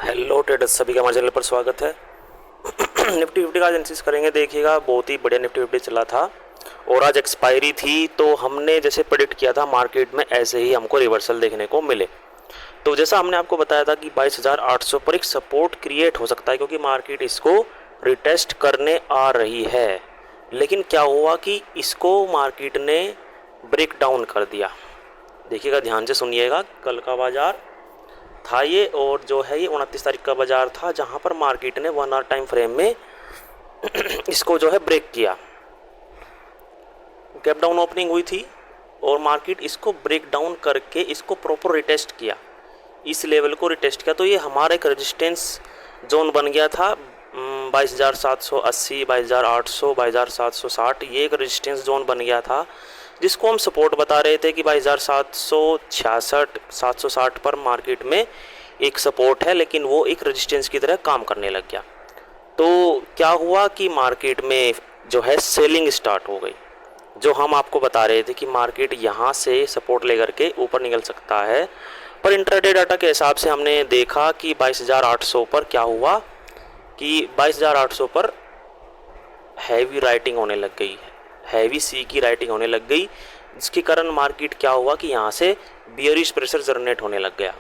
Hello traders, सभी का हमारे चैनल पर स्वागत है। निफ्टी फिफ्टी का एनालिसिस करेंगे। देखिएगा, बहुत ही बढ़िया निफ्टी फिफ्टी चला था और आज एक्सपायरी थी, तो हमने जैसे प्रेडिक्ट किया था मार्केट में ऐसे ही हमको रिवर्सल देखने को मिले। तो जैसा हमने आपको बताया था कि 22,800 पर एक सपोर्ट क्रिएट हो सकता है, क्योंकि मार्केट इसको रिटेस्ट करने आ रही है। लेकिन क्या हुआ कि इसको मार्केट ने ब्रेक डाउन कर दिया। देखिएगा, ध्यान से सुनिएगा, कल का बाजार था ये, और जो है ये 29 तारीख का बाजार था, जहां पर मार्केट ने 1 आवर टाइम फ्रेम में इसको जो है ब्रेक किया। गैप डाउन ओपनिंग हुई थी और मार्केट इसको ब्रेक डाउन करके इसको प्रॉपर रिटेस्ट किया, इस लेवल को रिटेस्ट किया। तो ये हमारा एक रेजिस्टेंस जोन बन गया था 22,780, 22,800, 22,760। ये एक रेजिस्टेंस जोन बन गया था, जिसको हम सपोर्ट बता रहे थे कि 22,766, 760 पर मार्केट में एक सपोर्ट है, लेकिन वो एक रेजिस्टेंस की तरह काम करने लग गया। तो क्या हुआ कि मार्केट में जो है सेलिंग स्टार्ट हो गई। जो हम आपको बता रहे थे कि मार्केट यहाँ से सपोर्ट लेकर के ऊपर निकल सकता है, पर इंट्राडे डाटा के हिसाब से हमने देखा कि 22,800 पर क्या हुआ कि 22,800 पर हैवी राइटिंग होने लग गई, हैवी सी की राइटिंग होने लग गई, जिसके कारण मार्केट क्या हुआ कि यहाँ से बियरिश प्रेशर जनरेट होने लग गया।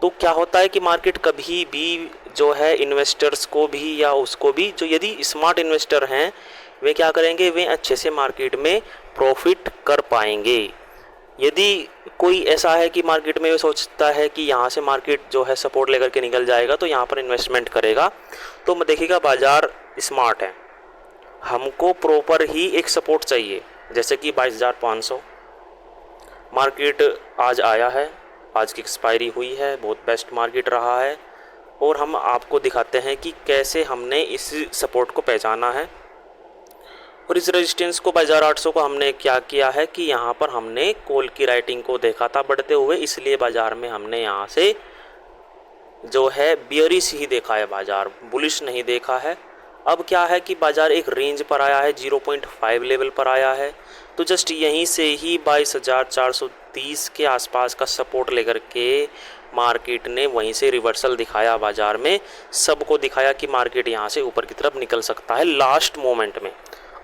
तो क्या होता है कि मार्केट कभी भी जो है इन्वेस्टर्स को भी या उसको भी, जो यदि स्मार्ट इन्वेस्टर हैं, वे क्या करेंगे, वे अच्छे से मार्केट में प्रॉफिट कर पाएंगे। यदि कोई ऐसा है कि मार्केट में वो सोचता है कि यहाँ से मार्केट जो है सपोर्ट लेकर के निकल जाएगा, तो यहाँ पर इन्वेस्टमेंट करेगा, तो देखिएगा बाजार स्मार्ट है, हमको प्रॉपर ही एक सपोर्ट चाहिए। जैसे कि 22,500 मार्केट आज आया है, आज की एक्सपायरी हुई है, बहुत बेस्ट मार्केट रहा है, और हम आपको दिखाते हैं कि कैसे हमने इस सपोर्ट को पहचाना है। और इस रेजिस्टेंस को 22,800 को हमने क्या किया है कि यहाँ पर हमने कॉल की राइटिंग को देखा था बढ़ते हुए, इसलिए बाजार में हमने यहाँ से जो है बियरिश ही देखा है, बाजार बुलिश नहीं देखा है। अब क्या है कि बाजार एक रेंज पर आया है, 0.5 लेवल पर आया है, तो जस्ट यहीं से ही 22,430 के आसपास का सपोर्ट लेकर के मार्केट ने वहीं से रिवर्सल दिखाया। बाजार में सबको दिखाया कि मार्केट यहाँ से ऊपर की तरफ निकल सकता है लास्ट मोमेंट में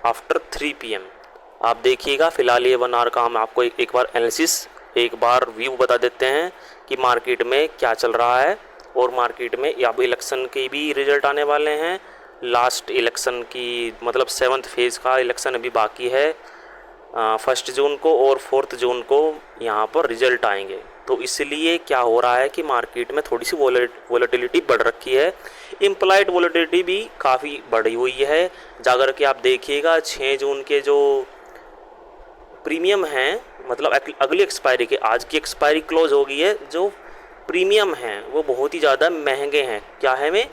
आफ्टर 3 PM। आप देखिएगा, फिलहाल ये 1 आवर का हम आपको एक बार एनालिसिस, एक बार व्यू बता देते हैं कि मार्केट में क्या चल रहा है। और मार्केट में अब इलेक्शन के भी रिजल्ट आने वाले हैं, लास्ट इलेक्शन की मतलब 7th फेज़ का इलेक्शन अभी बाकी है, 1 जून को और 4 जून को यहाँ पर रिजल्ट आएंगे। तो इसलिए क्या हो रहा है कि मार्केट में थोड़ी सी वोलेटिलिटी बढ़ रखी है, इम्प्लाइड वोलेटिलिटी भी काफ़ी बढ़ी हुई है। जाकर के आप देखिएगा 6 जून के जो प्रीमियम हैं, मतलब अगली एक्सपायरी के, आज की एक्सपायरी क्लोज हो गई है, जो प्रीमियम हैं वो बहुत ही ज़्यादा महंगे हैं। क्या है, में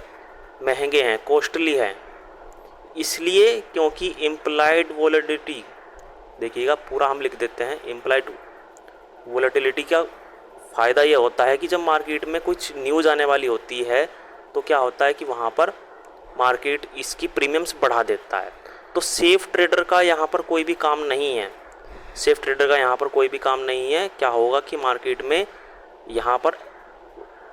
महंगे हैं, कॉस्टली हैं, इसलिए क्योंकि इम्प्लाइड वोलेटिलिटी, देखिएगा पूरा हम लिख देते हैं। इम्प्लाइड वोलेटिलिटी का फ़ायदा ये होता है कि जब मार्केट में कुछ न्यूज़ आने वाली होती है, तो क्या होता है कि वहाँ पर मार्केट इसकी प्रीमियम्स बढ़ा देता है। तो सेफ ट्रेडर का यहाँ पर कोई भी काम नहीं है, सेफ ट्रेडर का यहाँ पर कोई भी काम नहीं है। क्या होगा कि मार्केट में यहाँ पर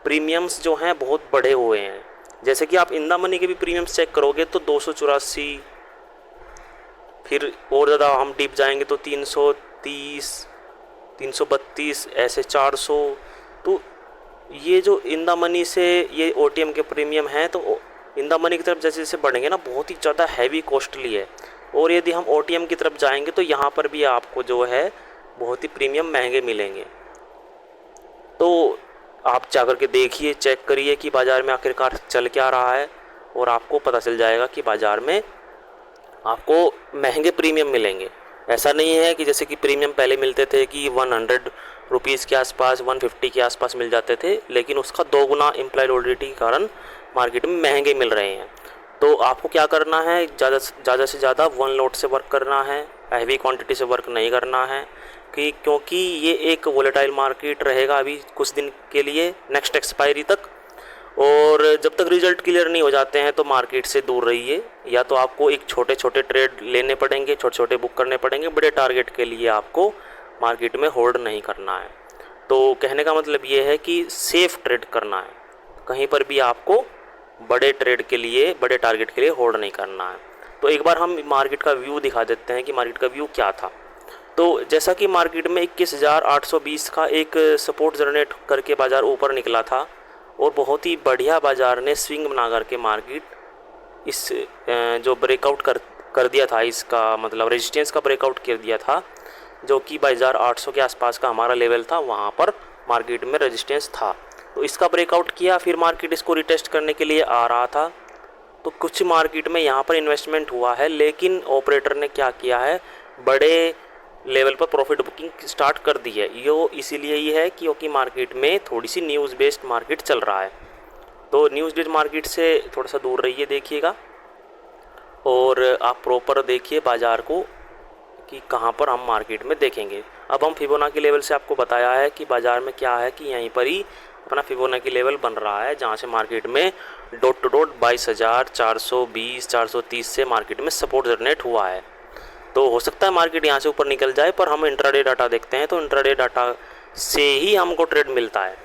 प्रीमियम्स जो हैं बहुत बढ़े हुए हैं। जैसे कि आप इंदा मनी के भी प्रीमियम्स चेक करोगे तो 284, फिर और ज़्यादा हम डीप जाएंगे तो 330, 332, ऐसे 400। तो ये जो इंदा मनी से ये OTM के प्रीमियम हैं, तो इंदा मनी की तरफ जैसे जैसे बढ़ेंगे ना, बहुत ही ज़्यादा हैवी कॉस्टली है। और यदि हम OTM की तरफ जाएंगे तो यहाँ पर भी आपको जो है बहुत ही प्रीमियम महंगे मिलेंगे। तो आप जाकर के देखिए, चेक करिए कि बाज़ार में आखिरकार चल क्या रहा है, और आपको पता चल जाएगा कि बाज़ार में आपको महंगे प्रीमियम मिलेंगे। ऐसा नहीं है कि जैसे कि प्रीमियम पहले मिलते थे कि 100 रुपीज़ के आसपास, 150 के आसपास मिल जाते थे, लेकिन उसका 2 गुना इम्प्लाइड वोलेटिलिटी के कारण मार्केट में महंगे मिल रहे हैं। तो आपको क्या करना है, ज़्यादा से ज़्यादा 1 लॉट से वर्क करना है, हैवी क्वांटिटी से वर्क नहीं करना है, क्योंकि ये एक वोलेटाइल मार्केट रहेगा अभी कुछ दिन के लिए, नेक्स्ट एक्सपायरी तक। और जब तक रिजल्ट क्लियर नहीं हो जाते हैं तो मार्केट से दूर रहिए, या तो आपको एक छोटे छोटे ट्रेड लेने पड़ेंगे, छोटे छोटे बुक करने पड़ेंगे, बड़े टारगेट के लिए आपको मार्केट में होल्ड नहीं करना है। तो कहने का मतलब ये है कि सेफ ट्रेड करना है। कहीं पर भी आपको बड़े ट्रेड के लिए, बड़े टारगेट के लिए होल्ड नहीं करना है। तो एक बार हम मार्केट का व्यू दिखा देते हैं कि मार्केट का व्यू क्या था। तो जैसा कि मार्केट में 21,820 का एक सपोर्ट जनरेट करके बाज़ार ऊपर निकला था और बहुत ही बढ़िया बाज़ार ने स्विंग बना करके मार्केट इस जो ब्रेकआउट कर दिया था, इसका मतलब रेजिस्टेंस का ब्रेकआउट कर दिया था, जो कि 22,800 के आसपास का हमारा लेवल था, वहाँ पर मार्केट में रेजिस्टेंस था। तो इसका ब्रेकआउट किया, फिर मार्केट इसको रिटेस्ट करने के लिए आ रहा था। तो कुछ मार्केट में यहाँ पर इन्वेस्टमेंट हुआ है, लेकिन ऑपरेटर ने क्या किया है, बड़े लेवल पर प्रॉफिट बुकिंग स्टार्ट कर दी है। यो इसीलिए ही है क्योंकि मार्केट में थोड़ी सी न्यूज़ बेस्ड मार्केट चल रहा है। तो न्यूज़ बेस्ड मार्केट से थोड़ा सा दूर रहिए, देखिएगा, और आप प्रॉपर देखिए बाज़ार को कि कहाँ पर हम मार्केट में देखेंगे। अब हम फिबोनाची लेवल से आपको बताया है कि बाज़ार में क्या है कि यहीं पर ही अपना फिबोनाची लेवल बन रहा है, जहाँ से मार्केट में डॉट टू डॉट 22,420 430 से मार्केट में सपोर्ट जनरेट हुआ है। तो हो सकता है मार्केट यहाँ से ऊपर निकल जाए, पर हम इंट्राडे डाटा देखते हैं तो इंट्राडे डाटा से ही हमको ट्रेड मिलता है।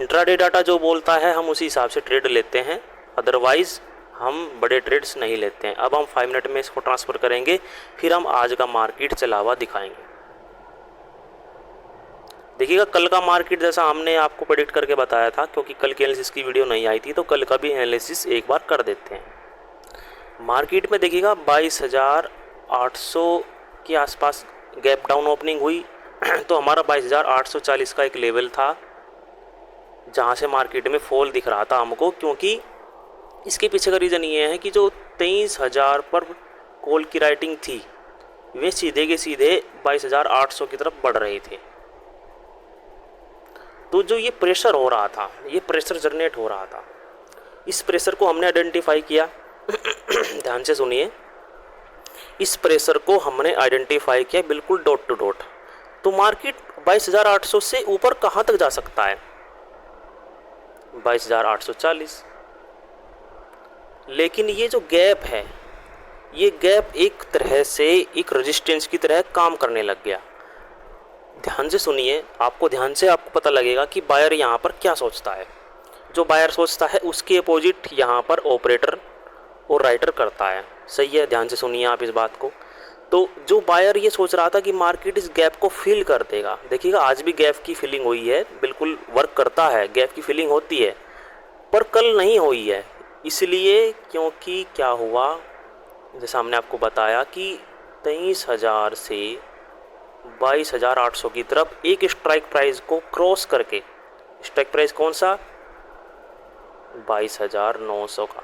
इंट्राडे डाटा जो बोलता है हम उसी हिसाब से ट्रेड लेते हैं, अदरवाइज़ हम बड़े ट्रेड्स नहीं लेते हैं। अब हम 5 मिनट में इसको ट्रांसफ़र करेंगे, फिर हम आज का मार्केट चला हुआ दिखाएंगे। देखिएगा, कल का मार्केट जैसा हमने आपको प्रेडिक्ट करके बताया था, क्योंकि कल की एनालिसिस की वीडियो नहीं आई थी, तो कल का भी एनालिसिस एक बार कर देते हैं। मार्केट में देखिएगा 22,800 के आसपास गैप डाउन ओपनिंग हुई तो हमारा 22,840 का एक लेवल था, जहाँ से मार्केट में फॉल दिख रहा था हमको, क्योंकि इसके पीछे का रीज़न ये है कि जो 23,000 पर कॉल की राइटिंग थी, वे सीधे के सीधे 22,800 की तरफ बढ़ रही थी। तो जो ये प्रेशर हो रहा था, ये प्रेशर जनरेट हो रहा था, इस प्रेशर को हमने आइडेंटिफाई किया ध्यान से सुनिए, इस प्रेशर को हमने आइडेंटिफाई किया बिल्कुल डॉट टू डॉट। तो मार्केट 22,800 से ऊपर कहाँ तक जा सकता है, 22,840। लेकिन ये जो गैप है, ये गैप एक तरह से एक रेजिस्टेंस की तरह काम करने लग गया। ध्यान से सुनिए, आपको ध्यान से आपको पता लगेगा कि बायर यहाँ पर क्या सोचता है। जो बायर सोचता है उसके अपोजिट यहाँ पर ऑपरेटर और राइटर करता है। सही है, ध्यान से सुनिए आप इस बात को। तो जो बायर ये सोच रहा था कि मार्केट इस गैप को फिल कर देगा, देखिएगा आज भी गैप की फिलिंग हुई है, बिल्कुल वर्क करता है, गैप की फिलिंग होती है, पर कल नहीं हुई है। इसलिए क्योंकि क्या हुआ, जैसा हमने आपको बताया कि 23,000 से 22,800 की तरफ एक स्ट्राइक प्राइस को क्रॉस करके, स्ट्राइक प्राइस कौन सा, 22,900 का,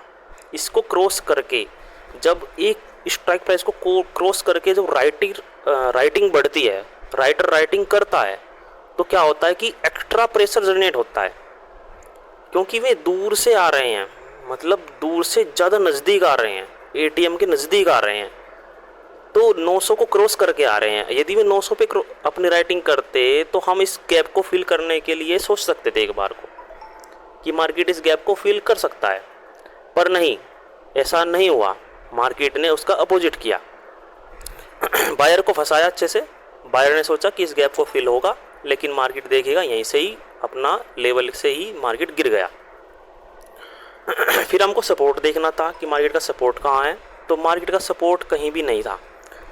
इसको क्रॉस करके जब एक स्ट्राइक प्राइस को क्रॉस करके जब राइटिंग बढ़ती है, राइटर राइटिंग करता है, तो क्या होता है कि एक्स्ट्रा प्रेशर जनरेट होता है, क्योंकि वे दूर से आ रहे हैं, मतलब दूर से ज़्यादा नज़दीक आ रहे हैं, एटीएम के नज़दीक आ रहे हैं, तो 900 को क्रॉस करके आ रहे हैं। यदि वे 900 पे अपनी राइटिंग करते तो हम इस गैप को फिल करने के लिए सोच सकते थे एक बार को कि मार्केट इस गैप को फिल कर सकता है, पर नहीं, ऐसा नहीं हुआ। मार्केट ने उसका अपोजिट किया, बायर को फंसाया अच्छे से। बायर ने सोचा कि इस गैप को फिल होगा, लेकिन मार्केट देखिएगा यहीं से ही अपना लेवल से ही मार्केट गिर गया। फिर हमको सपोर्ट देखना था कि मार्केट का सपोर्ट कहाँ है, तो मार्केट का सपोर्ट कहीं भी नहीं था।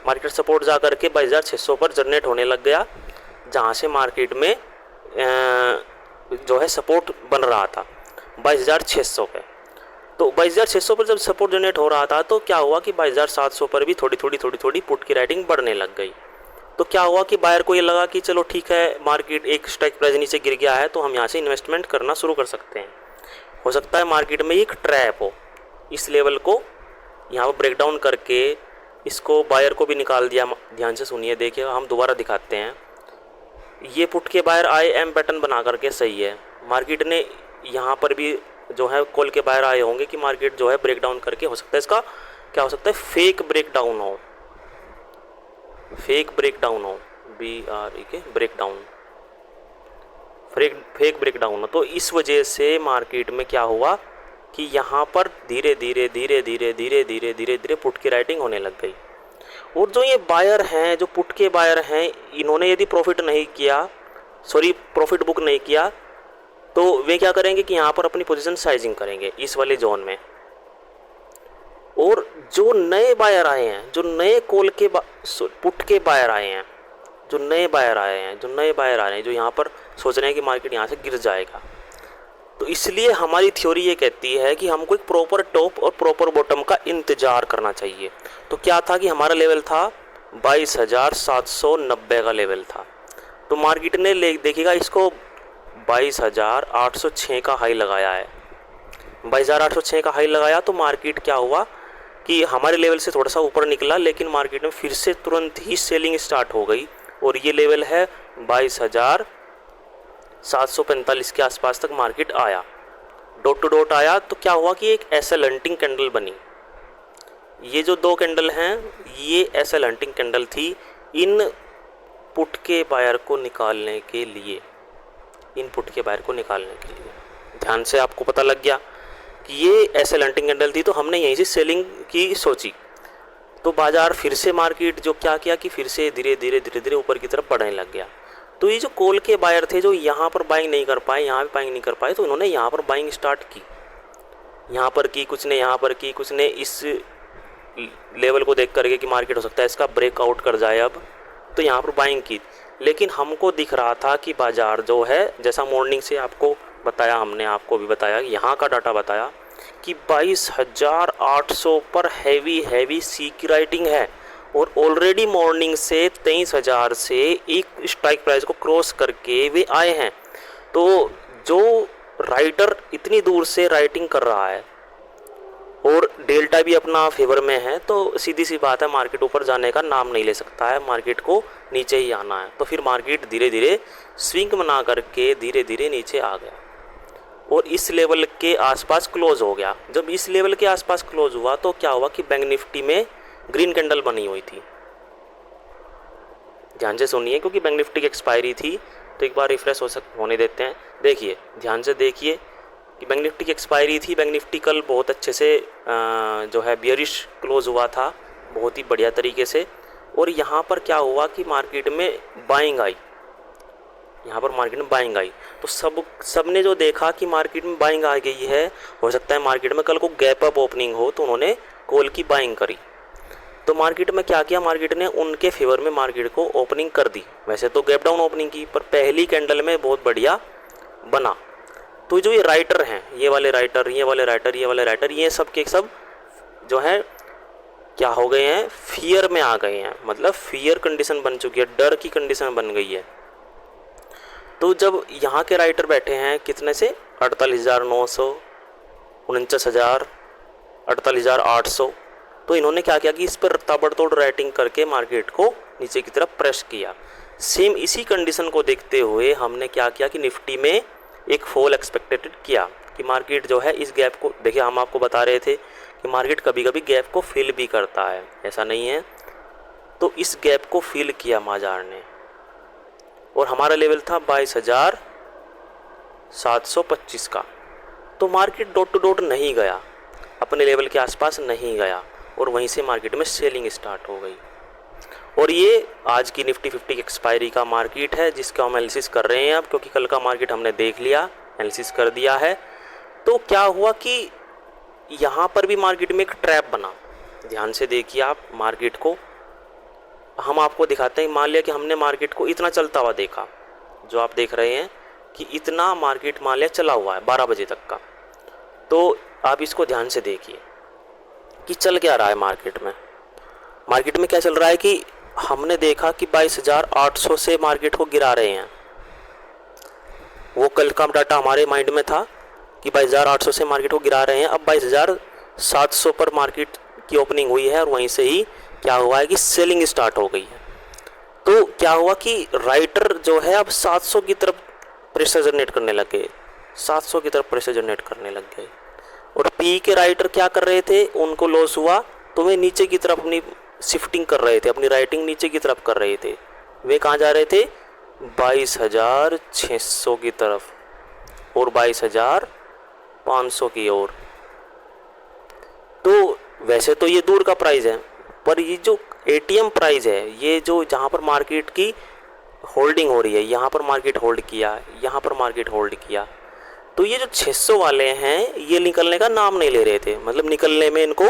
मार्केट सपोर्ट जा करके 22,600 पर जनरेट होने लग गया, जहाँ से मार्केट में जो है सपोर्ट बन रहा था 22,600 पे। तो 22,600 पर जब सपोर्ट जनरेट हो रहा था तो क्या हुआ कि 22,700 पर भी थोड़ी थोड़ी पुट की राइटिंग बढ़ने लग गई। तो क्या हुआ कि बायर को ये लगा कि चलो ठीक है, मार्केट एक स्ट्राइक प्राइस नीचे गिर गया है तो हम यहाँ से इन्वेस्टमेंट करना शुरू कर सकते हैं। हो सकता है मार्केट में एक ट्रैप हो, इस लेवल को यहाँ पर ब्रेक डाउन करके इसको बायर को भी निकाल दिया। ध्यान से सुनिए, देखिएगा, हम दोबारा दिखाते हैं। ये पुट के बायर आए एम पैटर्न बना करके, सही है, मार्केट ने यहाँ पर भी जो है कॉल के बायर आए होंगे कि मार्केट जो है ब्रेक डाउन करके, हो सकता है इसका क्या हो सकता है, फेक ब्रेक डाउन हो, फेक ब्रेक डाउन हो, BREK break down, fake break down हो। तो इस वजह से मार्केट में क्या हुआ कि यहाँ पर धीरे धीरे पुट की राइटिंग होने लग गई। और जो ये बायर हैं, जो पुट के बायर हैं, इन्होंने यदि प्रॉफिट बुक नहीं किया, तो वे क्या करेंगे कि यहाँ पर अपनी पोजीशन साइजिंग करेंगे इस वाले जोन में। और जो नए बायर आए हैं, जो नए पुट के बायर आए हैं, जो नए बायर आए हैं, जो यहाँ पर सोच रहे हैं कि मार्केट यहाँ से गिर जाएगा, तो इसलिए हमारी थ्योरी ये कहती है कि हमको एक प्रॉपर टॉप और प्रॉपर बॉटम का इंतज़ार करना चाहिए। तो क्या था कि हमारा लेवल था 22,790 का लेवल था। तो मार्केट ने देखिएगा इसको 22,806 का हाई लगाया है। 22,806 का हाई लगाया तो मार्केट क्या हुआ कि हमारे लेवल से थोड़ा सा ऊपर निकला, लेकिन मार्केट में फिर से तुरंत ही सेलिंग स्टार्ट हो गई और ये लेवल है 22,745 के आसपास तक मार्केट आया, डॉट टू डॉट आया। तो क्या हुआ कि एक एसएल हंटिंग कैंडल बनी। ये जो दो कैंडल हैं ये एसएल हंटिंग कैंडल थी इन पुट के बायर को निकालने के लिए, ध्यान से आपको पता लग गया कि ये एसएल हंटिंग कैंडल थी, तो हमने यहीं से सेलिंग की सोची। तो बाजार फिर से मार्केट जो क्या किया कि फिर से धीरे धीरे ऊपर की तरफ बढ़ने लग गया। तो ये जो कॉल के बायर थे जो यहाँ पर बाइंग नहीं कर पाए, यहाँ पे बाइंग नहीं कर पाए, तो इन्होंने यहाँ पर बाइंग स्टार्ट की। यहाँ पर की कुछ ने, यहाँ पर की कुछ ने, इस लेवल को देख करके कि मार्केट हो सकता है इसका ब्रेकआउट कर जाए अब, तो यहाँ पर बाइंग की। लेकिन हमको दिख रहा था कि बाजार जो है, जैसा मॉर्निंग से आपको बताया, हमने आपको भी बताया, यहाँ का डाटा बताया कि 22,800 पर हैवी सी की राइटिंग है और ऑलरेडी मॉर्निंग से 23,000 से एक स्ट्राइक प्राइस को क्रॉस करके वे आए हैं। तो जो राइटर इतनी दूर से राइटिंग कर रहा है और डेल्टा भी अपना फेवर में है, तो सीधी सी बात है मार्केट ऊपर जाने का नाम नहीं ले सकता है, मार्केट को नीचे ही आना है। तो फिर मार्केट धीरे धीरे स्विंग बना करके धीरे धीरे नीचे आ गया और इस लेवल के आसपास क्लोज हो गया। जब इस लेवल के आसपास क्लोज हुआ तो क्या हुआ कि बैंक निफ्टी में ग्रीन कैंडल बनी हुई थी। ध्यान से सुनिए क्योंकि बैंक निफ्टी की एक्सपायरी थी, तो एक बार रिफ्रेश होने देते हैं। देखिए, ध्यान से देखिए कि बैंक निफ्टी की एक्सपायरी थी। बैंक निफ्टी कल बहुत अच्छे से जो है बियरिश क्लोज हुआ था, बहुत ही बढ़िया तरीके से। और यहाँ पर क्या हुआ कि मार्केट में बाइंग आई, तो सब ने जो देखा कि मार्केट में बाइंग आ गई है, हो सकता है मार्केट में कल को गैप अप ओपनिंग हो, तो उन्होंने कॉल की बाइंग करी। तो मार्केट में क्या किया, मार्केट ने उनके फेवर में मार्केट को ओपनिंग कर दी। वैसे तो गैप डाउन ओपनिंग की, पर पहली कैंडल में बहुत बढ़िया बना। तो जो ये राइटर हैं, ये वाले राइटर, ये सब के सब जो है क्या हो गए हैं, फियर में आ गए हैं, मतलब फियर कंडीशन बन चुकी है, डर की कंडीशन बन गई है। तो जब यहाँ के राइटर बैठे हैं कितने से 48,900, 49,000, 48,800, तो इन्होंने क्या किया कि इस पर ताबड़तोड़ राइटिंग करके मार्केट को नीचे की तरफ प्रेस किया। सेम इसी कंडीशन को देखते हुए हमने क्या किया कि निफ्टी में एक फॉल एक्सपेक्टेड किया कि मार्केट जो है इस गैप को, देखिए हम आपको बता रहे थे कि मार्केट कभी कभी गैप को फिल भी करता है, ऐसा नहीं है। तो इस गैप को फिल किया बाजार ने और हमारा लेवल था 22,725 का। तो मार्केट डॉट टू डॉट नहीं गया, अपने लेवल के आसपास नहीं गया और वहीं से मार्केट में सेलिंग स्टार्ट हो गई। और ये आज की निफ्टी 50 की एक्सपायरी का मार्केट है जिसका हम एनालिसिस कर रहे हैं अब, क्योंकि कल का मार्केट हमने देख लिया, एनालिसिस कर दिया है। तो क्या हुआ कि यहाँ पर भी मार्केट में एक ट्रैप बना। ध्यान से देखिए आप मार्केट को, हम आपको दिखाते हैं। मान लिया कि हमने मार्केट को इतना चलता हुआ देखा, जो आप देख रहे हैं कि इतना मार्केट मान लिया चला हुआ है 12 बजे तक का। तो आप इसको ध्यान से देखिए कि चल क्या रहा है मार्केट में। मार्केट में क्या चल रहा है कि हमने देखा कि 22,800 से मार्केट को गिरा रहे हैं। वो कल का डाटा हमारे माइंड में था कि 22,800 से मार्केट को गिरा रहे हैं। अब 22,700 पर मार्केट की ओपनिंग हुई है और वहीं से ही क्या हुआ है कि सेलिंग स्टार्ट हो गई है। तो क्या हुआ कि राइटर जो है अब 700 की तरफ प्रेशर जनरेट करने लग गए, 700 की तरफ प्रेशर जनरेट करने लग गए। और पी के राइटर क्या कर रहे थे, उनको लॉस हुआ तो वे नीचे की तरफ अपनी शिफ्टिंग कर रहे थे, अपनी राइटिंग नीचे की तरफ कर रहे थे। वे कहाँ जा रहे थे, 22,600 की तरफ और 22,500 की ओर। तो वैसे तो ये दूर का प्राइस है, पर ये जो एटीएम प्राइस है, ये जो जहाँ पर मार्केट की होल्डिंग हो रही है, यहाँ पर मार्केट होल्ड किया, यहाँ पर मार्केट होल्ड किया, तो ये जो 600 वाले हैं ये निकलने का नाम नहीं ले रहे थे, मतलब निकलने में इनको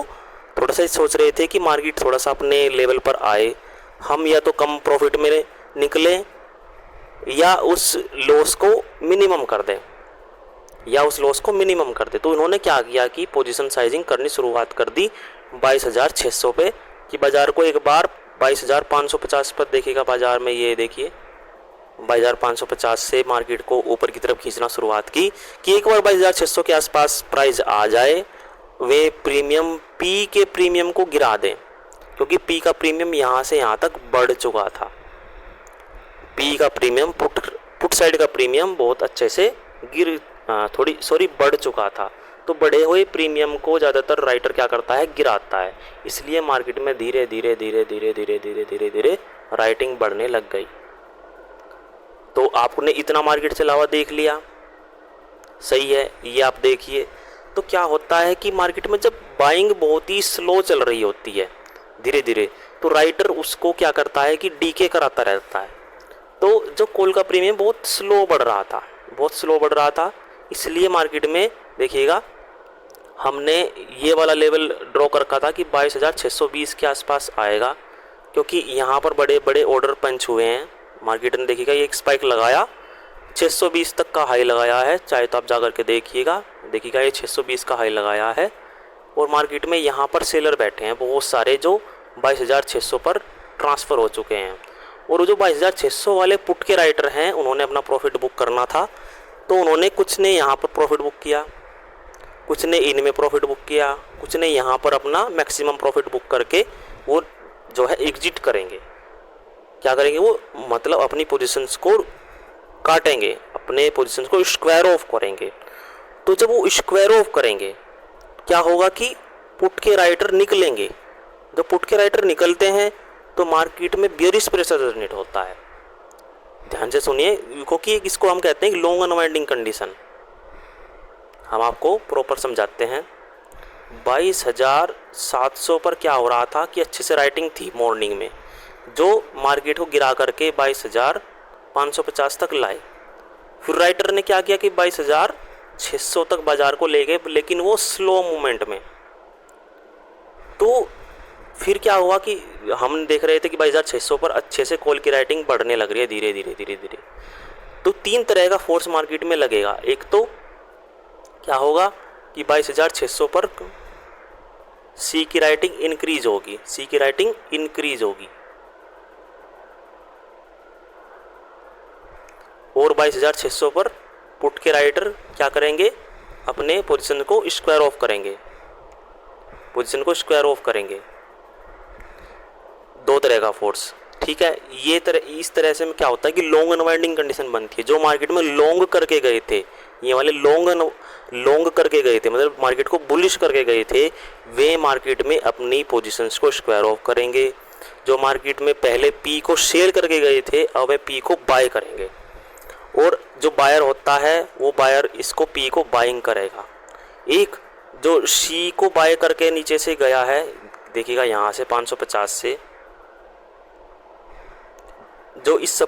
थोड़ा सा सोच रहे थे कि मार्केट थोड़ा सा अपने लेवल पर आए, हम या तो कम प्रॉफिट में निकले या उस लॉस को मिनिमम कर दें, तो इन्होंने क्या किया कि पोजीशन साइजिंग करनी शुरुआत कर दी 22,600 पे, कि बाज़ार को एक बार 22,550 पर देखेगा बाज़ार में, ये देखिए 22,550 से मार्केट को ऊपर की तरफ खींचना शुरुआत की कि एक बार 22,600 के आसपास प्राइस आ जाए, वे प्रीमियम पी के प्रीमियम को गिरा दें, क्योंकि पी का प्रीमियम यहाँ से यहाँ तक बढ़ चुका था। पी का प्रीमियम पुट साइड का प्रीमियम बहुत अच्छे से बढ़ चुका था। तो बढ़े हुए प्रीमियम को ज़्यादातर राइटर क्या करता है, गिराता है। इसलिए मार्केट में धीरे धीरे राइटिंग बढ़ने लग गई। तो आपने इतना मार्केट से अलावा देख लिया, सही है। ये आप देखिए तो क्या होता है कि मार्केट में जब बाइंग बहुत ही स्लो चल रही होती है धीरे धीरे, तो राइटर उसको क्या करता है कि डीके कराता रहता है। तो जो कॉल का प्रीमियम बहुत स्लो बढ़ रहा था, इसलिए मार्केट में देखिएगा हमने ये वाला लेवल ड्रॉ कर रखा था कि 22,620 के आसपास आएगा, क्योंकि यहाँ पर बड़े बड़े ऑर्डर पंच हुए हैं। मार्केट ने देखिएगा ये एक स्पाइक लगाया, 620 तक का हाई लगाया है, चाहे तो आप जा कर के देखिएगा ये 620 का हाई लगाया है। और मार्केट में यहाँ पर सेलर बैठे हैं बहुत सारे, जो 22,600 पर ट्रांसफ़र हो चुके हैं। और जो 22,600 वाले पुट के राइटर हैं, उन्होंने अपना प्रॉफिट बुक करना था, तो उन्होंने कुछ ने यहाँ पर प्रॉफिट बुक किया, कुछ ने इनमें प्रॉफिट बुक किया, कुछ ने यहाँ पर अपना मैक्सिमम प्रॉफिट बुक करके वो जो है एग्जिट करेंगे। क्या करेंगे वो, मतलब अपनी पोजीशंस को काटेंगे, अपने पोजीशंस को स्क्वायर ऑफ करेंगे। तो जब वो स्क्वायर ऑफ करेंगे क्या होगा कि पुट के राइटर निकलेंगे। जब पुट के राइटर निकलते हैं तो मार्केट में बेयरिश प्रेशर जनरेट होता है। ध्यान से सुनिए, क्योंकि इसको हम कहते हैं लॉन्ग अनवाइंडिंग कंडीशन। हम आपको प्रॉपर समझाते हैं। 22,700 पर क्या हो रहा था कि अच्छे से राइटिंग थी मॉर्निंग में, जो मार्केट को गिरा करके 22,550 तक लाए। फिर राइटर ने क्या किया कि 22,600 तक बाजार को ले गए, लेकिन वो स्लो मूवमेंट में। तो फिर क्या हुआ कि हम देख रहे थे कि 22,600 पर अच्छे से कॉल की राइटिंग बढ़ने लग रही है धीरे धीरे। तो तीन तरह का फोर्स मार्केट में लगेगा। एक तो क्या होगा कि 22,600 पर सी की राइटिंग इंक्रीज होगी, और 22,600 पर पुट के राइटर क्या करेंगे, अपने पोजीशन को स्क्वायर ऑफ करेंगे। दो तरह का फोर्स, ठीक है। इस तरह से क्या होता है कि लॉन्ग अनवाइंडिंग कंडीशन बनती है। जो मार्केट में लॉन्ग करके गए थे, ये वाले लॉन्ग करके गए थे, मतलब मार्केट को बुलिश करके गए थे, वे मार्केट में अपनी पोजीशंस को स्क्वायर ऑफ करेंगे। जो मार्केट में पहले पी को शेयर करके गए थे, अब वे पी को बाय करेंगे, और जो बायर होता है वो बायर इसको पी को बाइंग करेगा। एक जो सी को बाय करके नीचे से गया है, देखिएगा यहाँ से 550 से, जो इस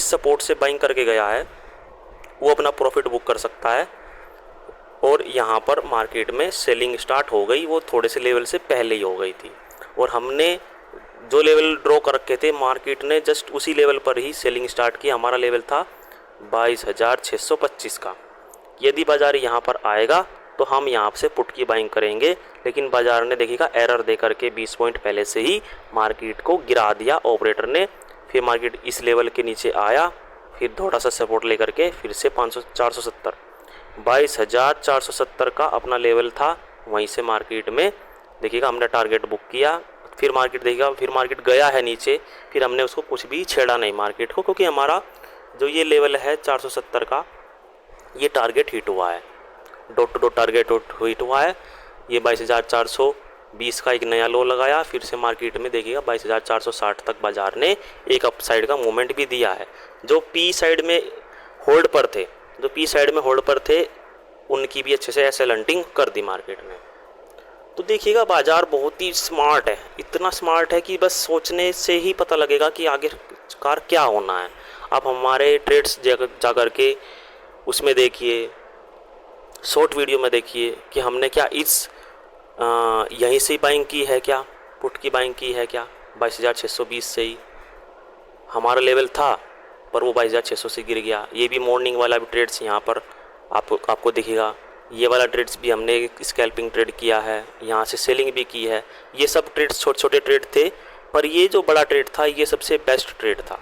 सपोर्ट से बाइंग करके गया है, वो अपना प्रॉफिट बुक कर सकता है। और यहाँ पर मार्केट में सेलिंग स्टार्ट हो गई, वो थोड़े से लेवल से पहले ही हो गई थी, और हमने जो लेवल ड्रॉ कर रखे थे, मार्केट ने जस्ट उसी लेवल पर ही सेलिंग स्टार्ट की। हमारा लेवल था 22,625 का। यदि बाजार यहाँ पर आएगा तो हम यहाँ से पुट की बाइंग करेंगे, लेकिन बाजार ने देखिएगा एरर दे करके 20 पॉइंट पहले से ही मार्केट को गिरा दिया ऑपरेटर ने। फिर मार्केट इस लेवल के नीचे आया, फिर थोड़ा सा सपोर्ट लेकर के फिर से 470 22,470 का अपना लेवल था। वहीं से मार्केट में देखिएगा हमने टारगेट बुक किया। फिर मार्केट गया है नीचे, फिर हमने उसको कुछ भी छेड़ा नहीं मार्केट को, क्योंकि हमारा जो ये लेवल है 470 का, ये टारगेट हिट हुआ है, dot to dot target hit हुआ है। ये 22,420 का एक नया लो लगाया। फिर से मार्केट में देखिएगा 22,460 तक बाजार ने एक अप साइड का मूवमेंट भी दिया है। जो पी साइड में होल्ड पर थे उनकी भी अच्छे से एसएल हंटिंग कर दी मार्केट ने। तो देखिएगा बाजार बहुत ही स्मार्ट है, इतना स्मार्ट है कि बस सोचने से ही पता लगेगा कि आगे कार क्या होना है। आप हमारे ट्रेड्स जा कर के उसमें देखिए, शॉर्ट वीडियो में देखिए कि हमने क्या यहीं से ही बाइंग की है, क्या पुट की बाइंग की है क्या 22,620 से ही हमारा लेवल था, पर वो 22,600 से गिर गया। ये भी मॉर्निंग वाला भी ट्रेड्स यहाँ पर आपको दिखेगा। ये वाला ट्रेड्स भी हमने स्कैल्पिंग ट्रेड किया है, यहाँ से सेलिंग भी की है। ये सब ट्रेड्स छोटे छोटे ट्रेड थे, पर ये जो बड़ा ट्रेड था ये सबसे बेस्ट ट्रेड था।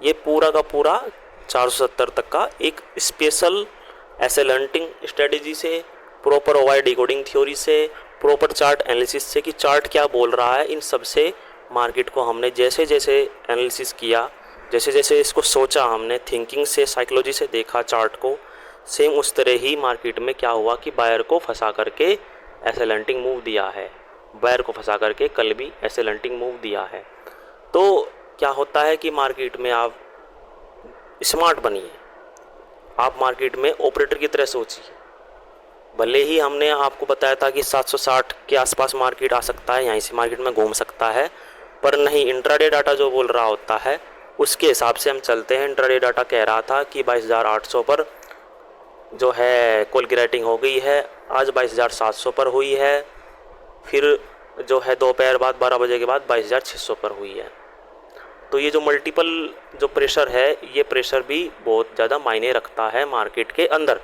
ये पूरा का पूरा 470 तक का एक स्पेशल एसएल हंटिंग स्ट्रेटेजी से, प्रॉपर ओवाई डिकोडिंग थ्योरी से, प्रॉपर चार्ट एनालिसिस से कि चार्ट क्या बोल रहा है, इन सब से मार्केट को हमने जैसे जैसे एनालिसिस किया, जैसे जैसे इसको सोचा, हमने थिंकिंग से, साइकोलॉजी से देखा चार्ट को, सेम उस तरह ही मार्केट में क्या हुआ कि बायर को फंसा करके एसएल हंटिंग मूव दिया है। बायर को फंसा करके कल भी एसएल हंटिंग मूव दिया है। तो क्या होता है कि मार्केट में आप स्मार्ट बनिए, आप मार्केट में ऑपरेटर की तरह सोचिए। भले ही हमने आपको बताया था कि 760 के आसपास मार्केट आ सकता है, यहीं से मार्केट में घूम सकता है, पर नहीं, इंट्राडे डाटा जो बोल रहा होता है उसके हिसाब से हम चलते हैं। इंट्राडे डाटा कह रहा था कि 22,800 पर जो है कॉल की राइटिंग हो गई है, आज 22,700 पर हुई है, फिर जो है दोपहर बाद 12 बजे के बाद 22,600 पर हुई है। तो ये जो मल्टीपल जो प्रेशर है, ये प्रेशर भी बहुत ज़्यादा मायने रखता है मार्केट के अंदर।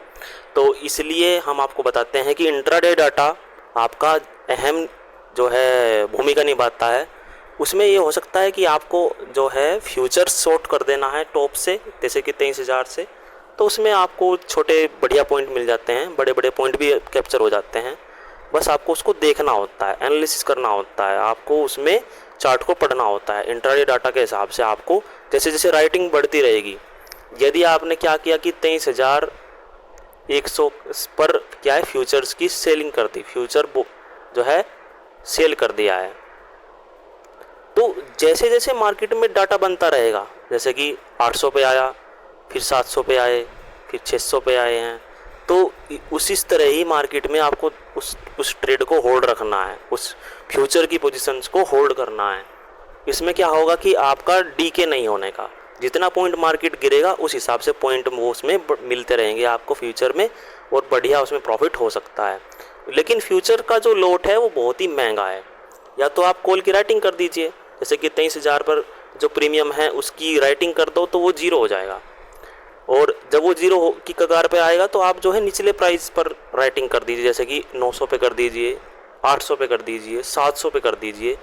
तो इसलिए हम आपको बताते हैं कि इंट्राडे डाटा आपका अहम जो है भूमिका निभाता है। उसमें ये हो सकता है कि आपको जो है फ्यूचर्स शॉर्ट कर देना है टॉप से, जैसे कि 23,000 से, तो उसमें आपको छोटे बढ़िया पॉइंट मिल जाते हैं, बड़े बड़े पॉइंट भी कैप्चर हो जाते हैं। बस आपको उसको देखना होता है, एनालिसिस करना होता है, आपको उसमें चार्ट को पढ़ना होता है। इंट्राडे डाटा के हिसाब से आपको जैसे जैसे राइटिंग बढ़ती रहेगी, यदि आपने क्या किया कि 23,100 पर क्या है फ्यूचर्स की सेलिंग कर दी, फ्यूचर जो है सेल कर दिया है, तो जैसे जैसे मार्केट में डाटा बनता रहेगा, जैसे कि 800 पे आया, फिर 700 पे आए, फिर 600 पे आए हैं, तो उसी तरह ही मार्केट में आपको उस ट्रेड को होल्ड रखना है, उस फ्यूचर की पोजीशंस को होल्ड करना है। इसमें क्या होगा कि आपका डीके नहीं होने का, जितना पॉइंट मार्केट गिरेगा उस हिसाब से पॉइंट वो उसमें मिलते रहेंगे आपको फ्यूचर में, और बढ़िया उसमें प्रॉफिट हो सकता है। लेकिन फ्यूचर का जो लोट है वो बहुत ही महंगा है। या तो आप कॉल की राइटिंग कर दीजिए, जैसे कि 23,000 पर जो प्रीमियम है उसकी राइटिंग कर दो तो वो जीरो हो जाएगा, और जब वो जीरो की कगार पे आएगा तो आप जो है निचले प्राइस पर राइटिंग कर दीजिए, जैसे कि 900 पे कर दीजिए, 800 पे कर दीजिए, 700 पे कर दीजिए,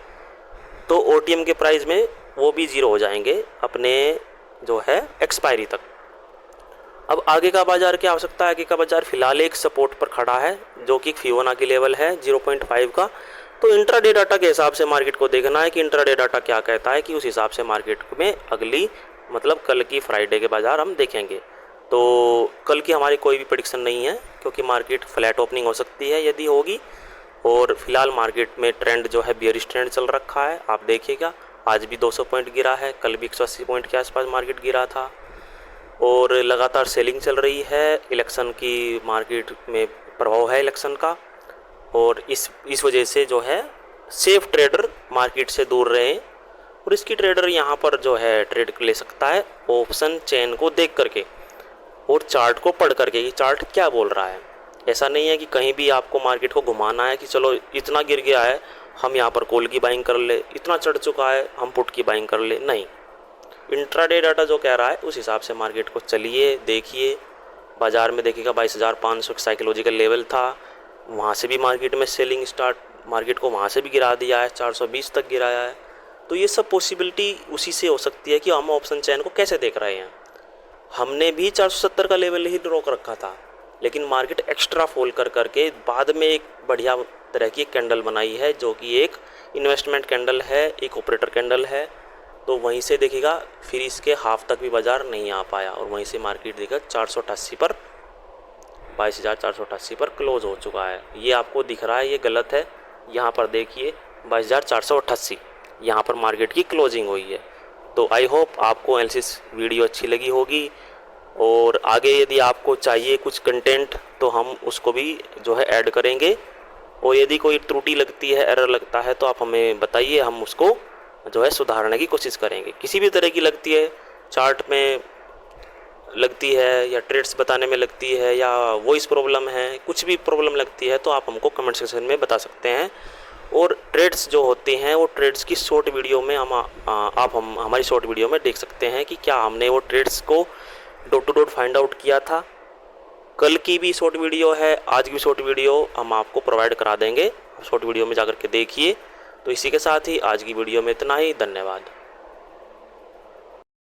तो ओटीएम के प्राइस में वो भी जीरो हो जाएंगे अपने जो है एक्सपायरी तक। अब आगे का बाजार क्या हो सकता है? आगे का बाजार फिलहाल एक सपोर्ट पर खड़ा है जो कि फिबोनाची लेवल है 0.5 का। तो इंट्राडे डाटा के हिसाब से मार्केट को देखना है कि इंट्राडे डाटा क्या कहता है, कि उस हिसाब से मार्केट में अगली मतलब कल की फ्राइडे के बाजार हम देखेंगे। तो कल की हमारी कोई भी प्रेडिक्शन नहीं है, क्योंकि मार्केट फ्लैट ओपनिंग हो सकती है यदि होगी, और फिलहाल मार्केट में ट्रेंड जो है बियरिश ट्रेंड चल रखा है। आप देखिएगा आज भी 200 पॉइंट गिरा है, कल भी 180 पॉइंट के आसपास मार्केट गिरा था, और लगातार सेलिंग चल रही है। इलेक्शन की मार्केट में प्रभाव है इलेक्शन का, और इस वजह से जो है सेफ ट्रेडर मार्केट से दूर रहें, और रिस्की ट्रेडर यहाँ पर जो है ट्रेड ले सकता है ऑप्शन चेन को देख करके और चार्ट को पढ़ करके कि चार्ट क्या बोल रहा है। ऐसा नहीं है कि कहीं भी आपको मार्केट को घुमाना है कि चलो इतना गिर गया है हम यहाँ पर कॉल की बाइंग कर ले, इतना चढ़ चुका है हम पुट की बाइंग कर ले, नहीं। इंट्राडे डाटा जो कह रहा है उस हिसाब से मार्केट को चलिए, देखिए। बाज़ार में देखिएगा 22,500 साइकोलॉजिकल लेवल था, वहाँ से भी मार्केट में सेलिंग स्टार्ट, मार्केट को वहाँ से भी गिरा दिया है, 420 तक गिराया है। तो ये सब पॉसिबिलिटी उसी से हो सकती है कि हम ऑप्शन चैन को कैसे देख रहे हैं। हमने भी 470 का लेवल ही रोक रखा था, लेकिन मार्केट एक्स्ट्रा फॉल कर करके बाद में एक बढ़िया तरह की कैंडल बनाई है, जो कि एक इन्वेस्टमेंट कैंडल है, एक ऑपरेटर कैंडल है। तो वहीं से देखिएगा फिर इसके हाफ तक भी बाज़ार नहीं आ पाया, और वहीं से मार्केट देखिएगा 488 पर 22,488 पर क्लोज हो चुका है। ये आपको दिख रहा है, ये गलत है। यहाँ पर देखिए 22,488 यहाँ पर मार्केट की क्लोजिंग हुई है। तो आई होप आपको एनालिसिस वीडियो अच्छी लगी होगी, और आगे यदि आपको चाहिए कुछ कंटेंट तो हम उसको भी जो है ऐड करेंगे, और यदि कोई त्रुटि लगती है, एरर लगता है, तो आप हमें बताइए, हम उसको जो है सुधारने की कोशिश करेंगे। किसी भी तरह की लगती है चार्ट में लगती है या ट्रेड्स बताने में लगती है या वॉइस प्रॉब्लम है, कुछ भी प्रॉब्लम लगती है तो आप हमको कमेंट सेक्शन में बता सकते हैं। और ट्रेड्स जो होती हैं वो ट्रेड्स की शॉर्ट वीडियो में हम हमारी शॉर्ट वीडियो में देख सकते हैं कि क्या हमने वो ट्रेड्स को dot to dot find out किया था। कल की भी शॉर्ट वीडियो है, आज की भी शॉर्ट वीडियो हम आपको प्रोवाइड करा देंगे, शॉर्ट वीडियो में जाकर के देखिए। तो इसी के साथ ही आज की वीडियो में इतना ही। धन्यवाद।